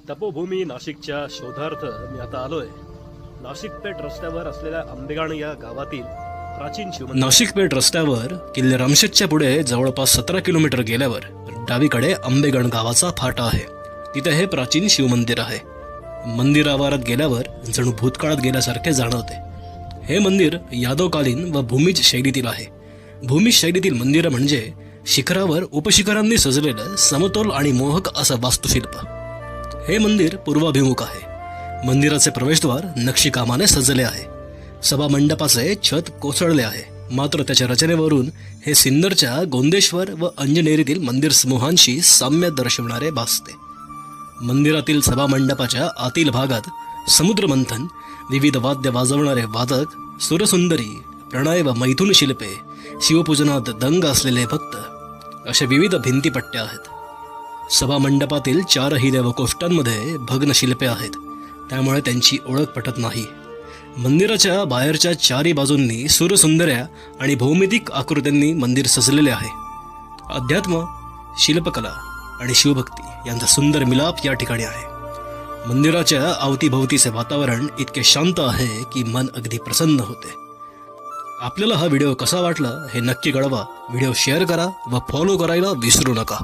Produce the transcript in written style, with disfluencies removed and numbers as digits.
तपोभूमी नाशिकच्या शोधार्थ मी आता आलोय नाशिक पेठ रस्त्यावर असलेल्या आंबेगाण या गावातील प्राचीन शिवमंदिर। नाशिक पेठ रस्त्यावर किल्ले रामशेतच्या पुढे जवळपास 17 किलोमीटर गेल्यावर डावीकडे आंबेगण गावाचा फाटा आहे। तिथे हे प्राचीन शिवमंदिर आहे। मंदिर आवारात गेल्यावर जणू भूतकाळात गेल्यासारखे जाणवते। हे मंदिर यादवकालीन व भूमिज शैलीतील आहे। भूमिज शैलीतील मंदिर म्हणजे शिखरावर उपशिखरांनी सजलेलं समतोल आणि मोहक असं वास्तुशिल्प। हे मंदिर पूर्वाभिमुख आहे। मंदिराचे प्रवेशद्वार नक्षीकामाने सजले आहे। सभा मंडपाचे छत कोसळले आहे, मात्र त्याच्या रचनेवरून हे सिन्नरच्या गोंदेश्वर व अंजनेरीतील मंदिर समूहांशी साम्य दर्शवणारे भासते। मंदिरातील सभा मंडपाच्या आतील भागात समुद्रमंथन, विविध वाद्य वाजवणारे वादक, सुरसुंदरी, प्रणय व मैथुन शिल्पे, शिवपूजनात दंग असलेले भक्त अशा विविध भिंतीपट्ट्या आहेत। सभा मंडपातील 4ही देवकोष्ठांमध्ये भग्न शिल्पे आहेत, त्यामुळे त्यांची ओळख पटत नाही। मंदिराच्या बाहेरच्या 4ही बाजूंनी सुरसुंदर्या आणि भौमितिक आकृत्यांनी मंदिर सजलेले आहे। अध्यात्म, शिल्पकला आणि शिवभक्ती यांचा सुंदर मिलाप या ठिकाणी आहे। मंदिराच्या अवतीभोवतीचे वातावरण इतके शांत आहे की मन अगदी प्रसन्न होते। आपल्याला हा व्हिडिओ कसा वाटला हे नक्की कळवा। व्हिडिओ शेअर करा व फॉलो करायला विसरू नका।